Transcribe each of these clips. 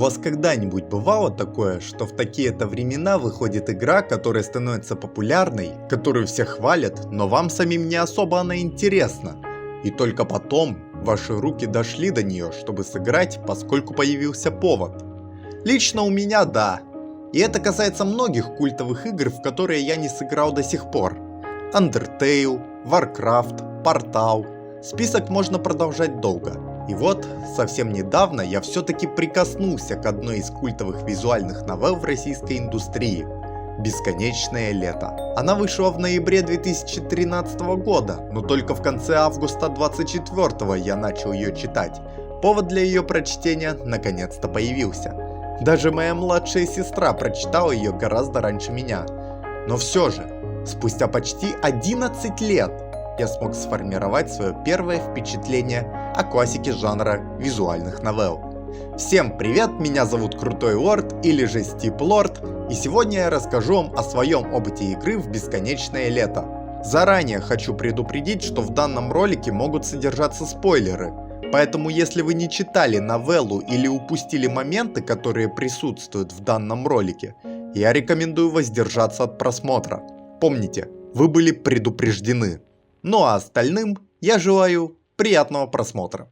вас когда-нибудь бывало такое, что в такие-то времена выходит игра, которая становится популярной, которую все хвалят, но вам самим не особо она интересна, и только потом ваши руки дошли до нее, чтобы сыграть, поскольку появился повод? Лично у меня да. И это касается многих культовых игр, в которые я не сыграл до сих пор. Undertale, Warcraft, Portal. Список можно продолжать долго. И вот, совсем недавно я все-таки прикоснулся к одной из культовых визуальных новелл в российской индустрии – «Бесконечное лето». Она вышла в ноябре 2013 года, но только в конце августа 2024 я начал ее читать. Повод для ее прочтения наконец-то появился. Даже моя младшая сестра прочитала ее гораздо раньше меня. Но все же, спустя почти 11 лет я смог сформировать свое первое впечатление о классике жанра визуальных новелл. Всем привет, меня зовут Крутой Лорд или же Стип Лорд, и сегодня я расскажу вам о своем опыте игры в Бесконечное лето. Заранее хочу предупредить, что в данном ролике могут содержаться спойлеры, поэтому если вы не читали новеллу или упустили моменты, которые присутствуют в данном ролике, я рекомендую воздержаться от просмотра. Помните, вы были предупреждены. Ну а остальным я желаю приятного просмотра.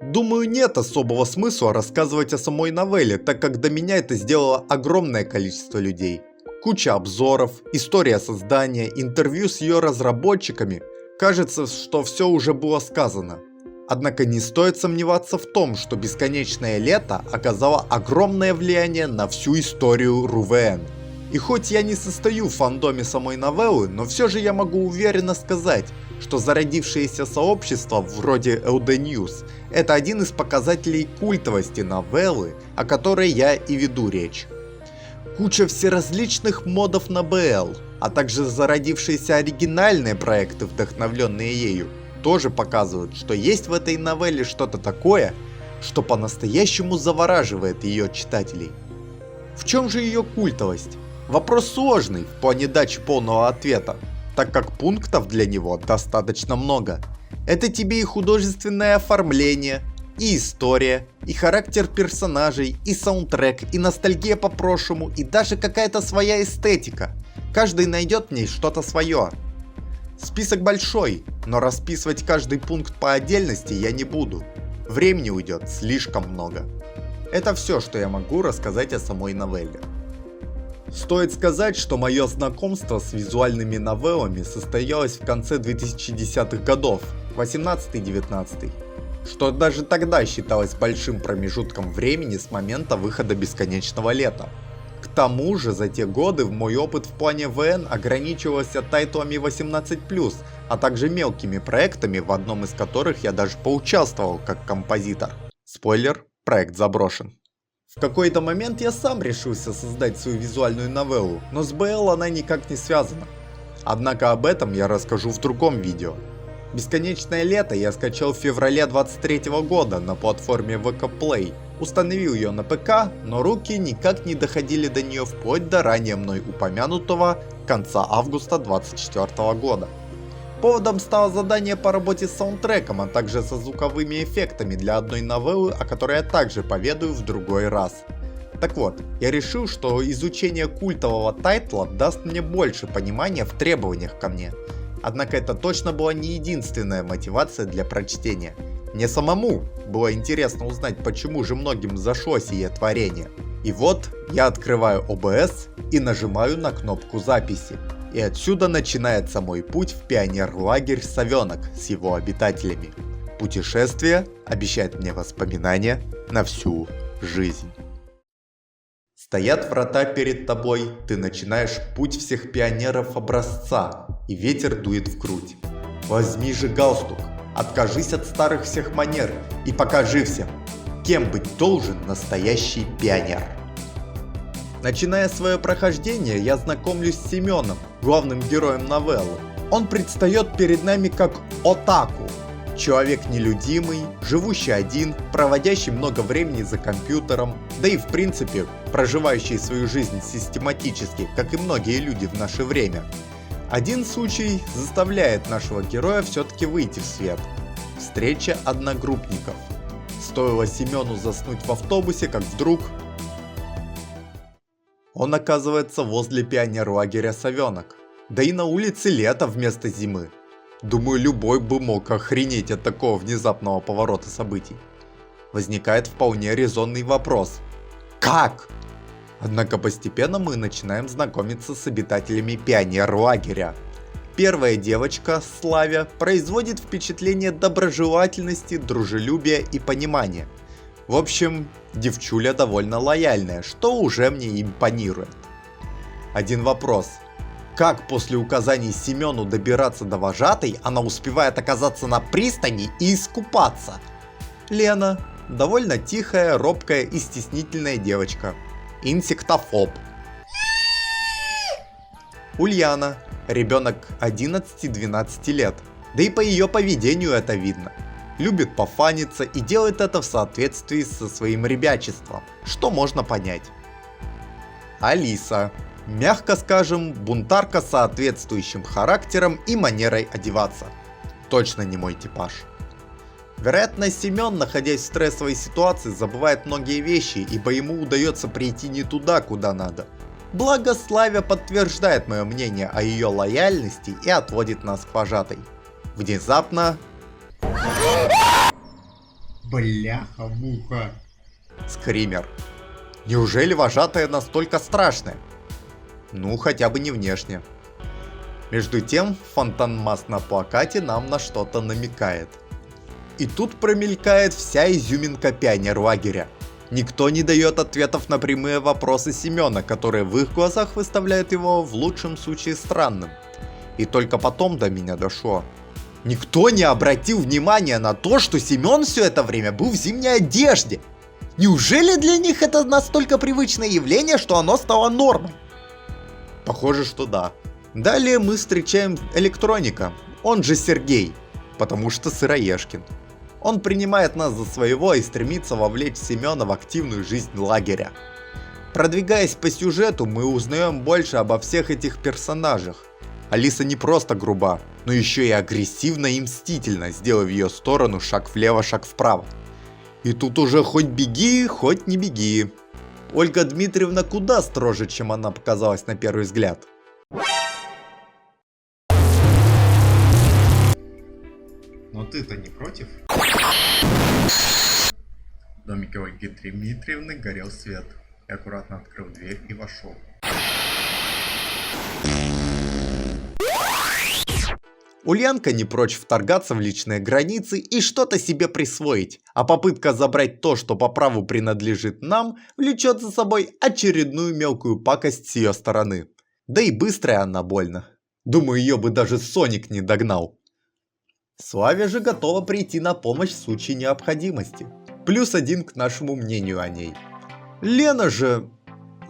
Думаю, нет особого смысла рассказывать о самой новелле, так как до меня это сделало огромное количество людей. Куча обзоров, история создания, интервью с ее разработчиками. Кажется, что все уже было сказано. Однако не стоит сомневаться в том, что Бесконечное лето оказало огромное влияние на всю историю РУВН. И хоть я не состою в фандоме самой новеллы, но все же я могу уверенно сказать, что зародившееся сообщество вроде LD News – это один из показателей культовости новеллы, о которой я и веду речь. Куча всеразличных модов на БЛ, а также зародившиеся оригинальные проекты, вдохновленные ею, тоже показывают, что есть в этой новелле что-то такое, что по-настоящему завораживает ее читателей. В чем же ее культовость? Вопрос сложный в плане дачи полного ответа, так как пунктов для него достаточно много. Это тебе и художественное оформление, и история, и характер персонажей, и саундтрек, и ностальгия по прошлому, и даже какая-то своя эстетика. Каждый найдет в ней что-то свое. Список большой, но расписывать каждый пункт по отдельности я не буду. Времени уйдет слишком много. Это все, что я могу рассказать о самой новелле. Стоит сказать, что мое знакомство с визуальными новеллами состоялось в конце 2010-х годов, 18-19, что даже тогда считалось большим промежутком времени с момента выхода Бесконечного лета. К тому же за те годы мой опыт в плане ВН ограничивался тайтлами 18+, а также мелкими проектами, в одном из которых я даже поучаствовал как композитор. Спойлер, проект заброшен. В какой-то момент я сам решился создать свою визуальную новеллу, но с БЛ она никак не связана. Однако об этом я расскажу в другом видео. Бесконечное лето я скачал в феврале 2023 года на платформе VK Play. Установил ее на ПК, но руки никак не доходили до нее вплоть до ранее мной упомянутого конца августа 2024 года. Поводом стало задание по работе с саундтреком, а также со звуковыми эффектами для одной новеллы, о которой я также поведаю в другой раз. Так вот, я решил, что изучение культового тайтла даст мне больше понимания в требованиях ко мне. Однако это точно была не единственная мотивация для прочтения. Мне самому было интересно узнать, почему же многим зашло сие творение. И вот я открываю OBS и нажимаю на кнопку записи. И отсюда начинается мой путь в пионер-лагерь Совенок с его обитателями. Путешествие обещает мне воспоминания на всю жизнь. Стоят врата перед тобой, ты начинаешь путь всех пионеров образца, и ветер дует в грудь. Возьми же галстук, откажись от старых всех манер и покажи всем, кем быть должен настоящий пионер. Начиная свое прохождение, я знакомлюсь с Семеном, главным героем новеллы. Он предстает перед нами как Отаку, человек нелюдимый, живущий один, проводящий много времени за компьютером, да и в принципе проживающий свою жизнь систематически, как и многие люди в наше время. Один случай заставляет нашего героя все-таки выйти в свет. встреча одногруппников. Стоило Семену заснуть в автобусе, как вдруг он оказывается возле пионерлагеря «Совенок». Да и на улице лето вместо зимы. Думаю, любой бы мог охренеть от такого внезапного поворота событий. Возникает вполне резонный вопрос. Как? Однако постепенно мы начинаем знакомиться с обитателями пионерлагеря. Первая девочка, Славя, производит впечатление доброжелательности, дружелюбия и понимания. В общем, девчуля довольно лояльная, что уже мне импонирует. Один вопрос. Как после указаний Семену добираться до вожатой, она успевает оказаться на пристани и искупаться? Лена. Довольно тихая, робкая и стеснительная девочка. Инсектофоб. Ульяна. Ребенок 11-12 лет. Да и по ее поведению это видно. Любит пофаниться и делает это в соответствии со своим ребячеством, что можно понять. Алиса. Мягко скажем, бунтарка с соответствующим характером и манерой одеваться. Точно не мой типаж. Вероятно, Семен, находясь в стрессовой ситуации, забывает многие вещи, ибо ему удается прийти не туда, куда надо. Благо, Славя подтверждает мое мнение о ее лояльности и отводит нас к вожатой. Внезапно... Бляха-муха. Скример. Неужели вожатая настолько страшная? Ну, хотя бы не внешне. Между тем, фонтан-масс на плакате нам на что-то намекает. И тут промелькает вся изюминка пионерлагеря. Никто не дает ответов на прямые вопросы Семена, которые в их глазах выставляют его в лучшем случае странным. И только потом до меня дошло. Никто не обратил внимания на то, что Семен все это время был в зимней одежде. Неужели для них это настолько привычное явление, что оно стало нормой? Похоже, что да. Далее мы встречаем электроника, он же Сергей, потому что Сыроежкин. Он принимает нас за своего и стремится вовлечь Семена в активную жизнь лагеря. Продвигаясь по сюжету, мы узнаем больше обо всех этих персонажах. Алиса не просто груба, но еще и агрессивна и мстительна, сделав в ее сторону шаг влево, шаг вправо. И тут уже хоть беги, хоть не беги. Ольга Дмитриевна куда строже, чем она показалась на первый взгляд. Но ты-то не против? В домике Ольги Дмитриевны горел свет. Я аккуратно открыл дверь и вошел. Ульянка не прочь вторгаться в личные границы и что-то себе присвоить, а попытка забрать то, что по праву принадлежит нам, влечет за собой очередную мелкую пакость с ее стороны. Да и быстрая она больно. Думаю, ее бы даже Соник не догнал. Славя же готова прийти на помощь в случае необходимости. +1 к нашему мнению о ней. Лена же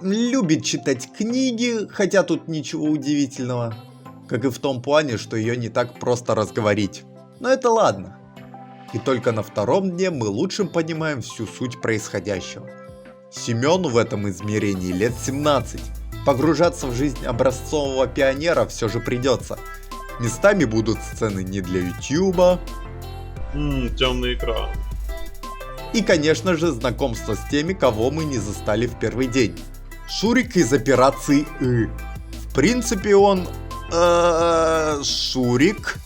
любит читать книги, хотя тут ничего удивительного. Как и в том плане, что ее не так просто разговорить. Но это ладно. И только на втором дне мы лучше понимаем всю суть происходящего. Семену в этом измерении лет 17. Погружаться в жизнь образцового пионера все же придется. Местами будут сцены не для ютуба. Темный экран. И, конечно же, знакомство с теми, кого мы не застали в первый день. Шурик из операции «И». В принципе, он... Шурик.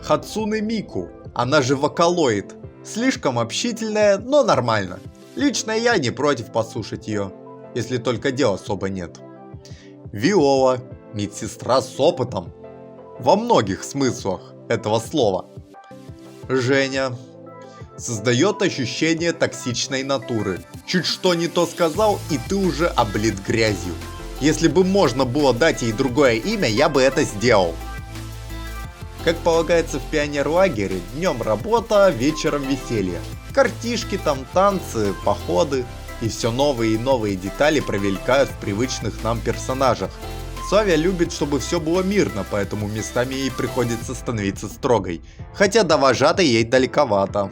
Хацуне Мику, она же Вокалоид. Слишком общительная, но нормально. Лично я не против послушать ее, если только дел особо нет. Виола, медсестра с опытом. Во многих смыслах этого слова. Женя. Создает ощущение токсичной натуры. Чуть что не то сказал, и ты уже облит грязью. Если бы можно было дать ей другое имя, я бы это сделал. Как полагается в пионерлагере, днем работа, вечером веселье. Картишки там, танцы, походы. И все новые и новые детали провелькают в привычных нам персонажах. Славя любит, чтобы все было мирно, поэтому местами ей приходится становиться строгой. Хотя до вожатой ей далековато.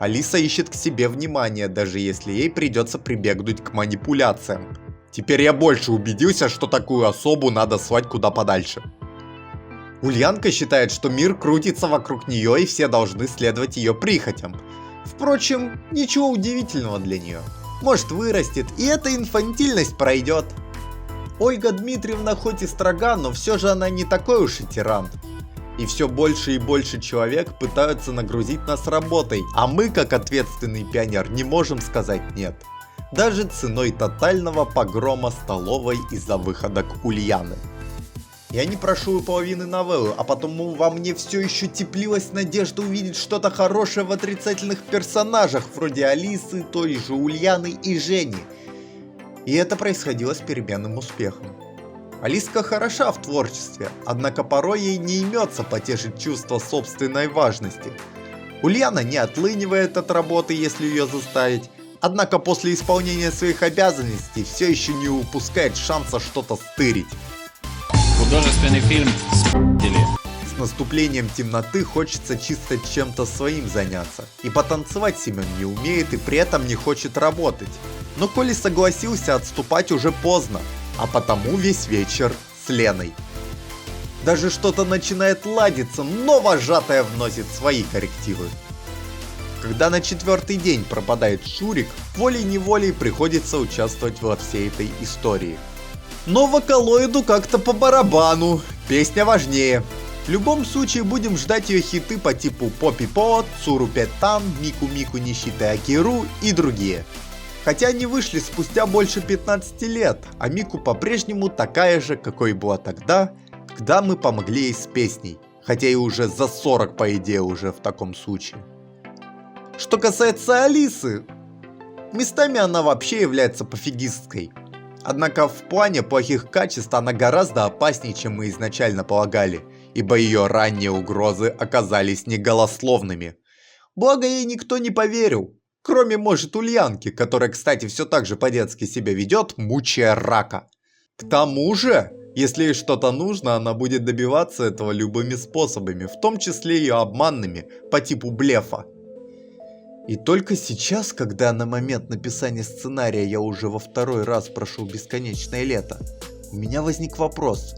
Алиса ищет к себе внимание, даже если ей придется прибегнуть к манипуляциям. Теперь я больше убедился, что такую особу надо слать куда подальше. Ульянка считает, что мир крутится вокруг нее и все должны следовать ее прихотям. Впрочем, ничего удивительного для нее. Может, вырастет, и эта инфантильность пройдет. Ольга Дмитриевна хоть и строга, но все же она не такой уж и тиран. И все больше и больше человек пытаются нагрузить нас работой, а мы, как ответственный пионер, не можем сказать нет. Даже ценой тотального погрома столовой из-за выходок Ульяны. Я не прошу и половины новеллы, а потому во мне все еще теплилась надежда увидеть что-то хорошее в отрицательных персонажах, вроде Алисы, той же Ульяны и Жени. И это происходило с переменным успехом. Алиска хороша в творчестве, однако порой ей не имется потешить чувство собственной важности. Ульяна не отлынивает от работы, если ее заставить, однако после исполнения своих обязанностей все еще не упускает шанса что-то стырить. Художественный фильм «Спили». С наступлением темноты хочется чисто чем-то своим заняться. И потанцевать Семен не умеет и при этом не хочет работать. Но коли согласился, отступать уже поздно, а потому весь вечер с Леной. Даже что-то начинает ладиться, но вожатая вносит свои коррективы. Когда на 4-й день пропадает Шурик, волей-неволей приходится участвовать во всей этой истории. Но вокалоиду как-то по барабану, песня важнее. В любом случае будем ждать ее хиты по типу Поппи По, Цуру Петтан, Мику Мику Нищиты Акиру и другие. Хотя они вышли спустя больше 15 лет, а Мику по-прежнему такая же, какой была тогда, когда мы помогли ей с песней. Хотя и уже за 40 по идее уже в таком случае. Что касается Алисы, местами она вообще является пофигистской. Однако в плане плохих качеств она гораздо опаснее, чем мы изначально полагали, ибо ее ранние угрозы оказались неголословными. Благо ей никто не поверил, кроме, может, Ульянки, которая, кстати, все так же по-детски себя ведет, мучая рака. К тому же, если ей что-то нужно, она будет добиваться этого любыми способами, в том числе и обманными, по типу блефа. И только сейчас, когда на момент написания сценария я уже во 2-й раз прошел бесконечное лето, у меня возник вопрос.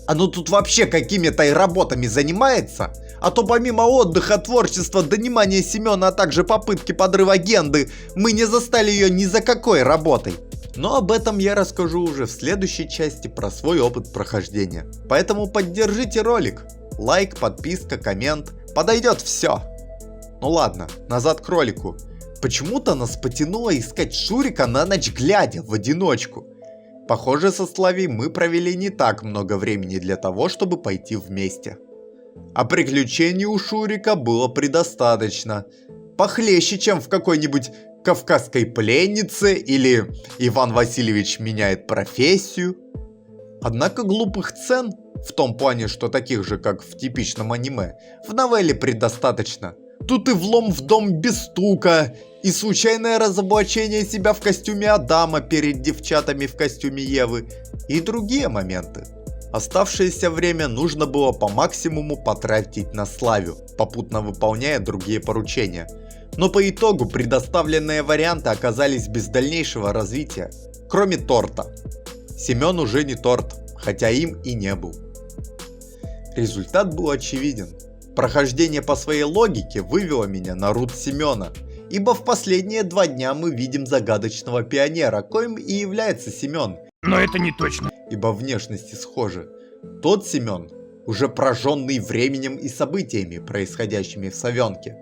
Оно тут вообще какими-то и работами занимается? А то помимо отдыха, творчества, донимания Семена, а также попытки подрыва агенды, мы не застали ее ни за какой работой. Но об этом я расскажу уже в следующей части про свой опыт прохождения. Поэтому поддержите ролик. Лайк, подписка, коммент. Подойдет все. Ну ладно, назад к ролику. Почему-то нас потянуло искать Шурика на ночь глядя, в одиночку. Похоже, со Славей мы провели не так много времени для того, чтобы пойти вместе. А приключений у Шурика было предостаточно. Похлеще, чем в какой-нибудь «Кавказской пленнице» или «Иван Васильевич меняет профессию». Однако глупых сцен, в том плане, что таких же, как в типичном аниме, в новелле предостаточно. Тут и влом в дом без стука, и случайное разоблачение себя в костюме Адама перед девчатами в костюме Евы, и другие моменты. Оставшееся время нужно было по максимуму потратить на Славю, попутно выполняя другие поручения. Но по итогу предоставленные варианты оказались без дальнейшего развития, кроме торта. Семен уже не торт, хотя им и не был. Результат был очевиден. Прохождение по своей логике вывело меня на рут Семена, ибо в последние 2 дня мы видим загадочного пионера, коим и является Семен. Но это не точно. Ибо внешности схожи. Тот Семен, уже прожженный временем и событиями, происходящими в Совенке.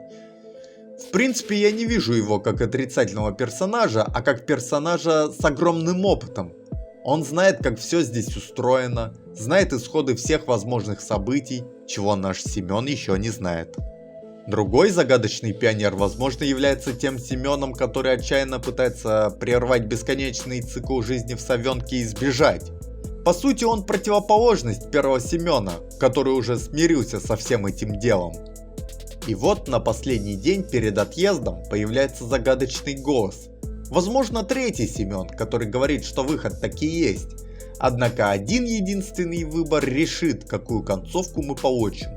В принципе, я не вижу его как отрицательного персонажа, а как персонажа с огромным опытом. Он знает, как все здесь устроено, знает исходы всех возможных событий, чего наш Семен еще не знает. Другой загадочный пионер, возможно, является тем Семеном, который отчаянно пытается прервать бесконечный цикл жизни в Совенке и сбежать. По сути, он противоположность первого Семена, который уже смирился со всем этим делом. И вот на последний день перед отъездом появляется загадочный голос. Возможно, 3-й Семен, который говорит, что выход таки есть. Однако один единственный выбор решит, какую концовку мы получим.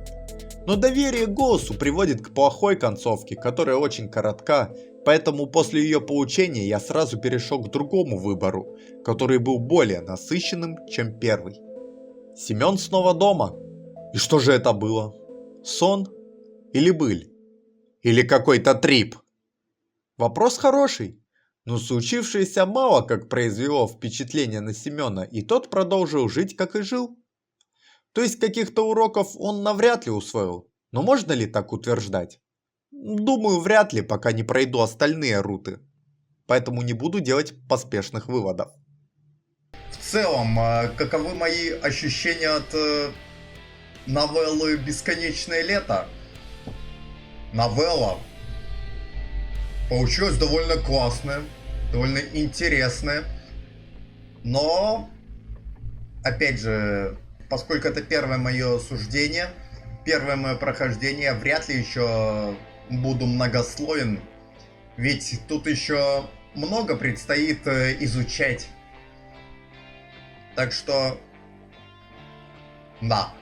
Но доверие голосу приводит к плохой концовке, которая очень коротка, поэтому после ее получения я сразу перешел к другому выбору, который был более насыщенным, чем первый. Семен снова дома. И И что же это было? Сон? Или быль? Или какой-то трип? Вопрос хороший, но случившееся мало как произвело впечатление на Семена, и тот продолжил жить, как и жил. То есть каких-то уроков он навряд ли усвоил, но можно ли так утверждать? Думаю, вряд ли, пока не пройду остальные руты, поэтому не буду делать поспешных выводов. В целом, каковы мои ощущения от новеллы «Бесконечное лето»? Новелла получилась довольно классная, довольно интересная, но, опять же, поскольку это первое мое суждение, первое мое прохождение, вряд ли еще буду многословен, ведь тут еще много предстоит изучать. Так что, да,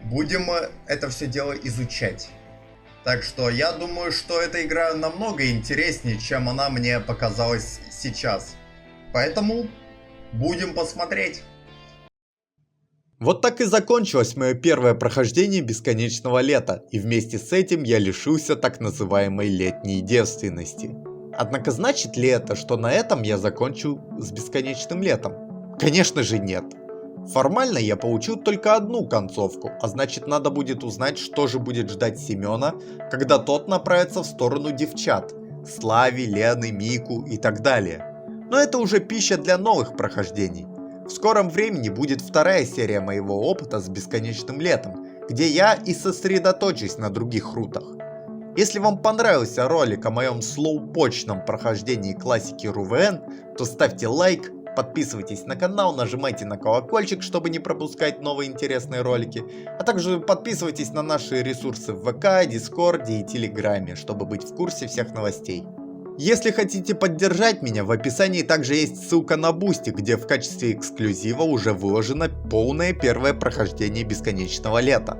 будем это все дело изучать. Так что я думаю, что эта игра намного интереснее, чем она мне показалась сейчас. Поэтому будем посмотреть. Вот так и закончилось мое первое прохождение Бесконечного лета, и вместе с этим я лишился так называемой летней девственности. Однако значит ли это, что на этом я закончу с Бесконечным летом? Конечно же нет. Формально я получил только одну концовку, а значит надо будет узнать, что же будет ждать Семена, когда тот направится в сторону девчат, Слави, Лены, Мику и так далее. Но это уже пища для новых прохождений. В скором времени будет вторая серия моего опыта с Бесконечным летом, где я и сосредоточусь на других рутах. Если вам понравился ролик о моем слоупочном прохождении классики РУВН, то ставьте лайк, подписывайтесь на канал, нажимайте на колокольчик, чтобы не пропускать новые интересные ролики, а также подписывайтесь на наши ресурсы в ВК, Дискорде и Телеграме, чтобы быть в курсе всех новостей. Если хотите поддержать меня, в описании также есть ссылка на Бусти, где в качестве эксклюзива уже выложено полное первое прохождение Бесконечного лета.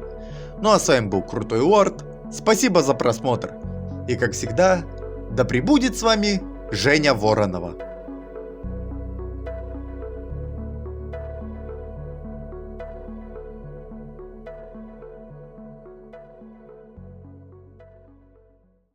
Ну а с вами был Крутой Лорд, спасибо за просмотр, и как всегда, да пребудет с вами Женя Воронова.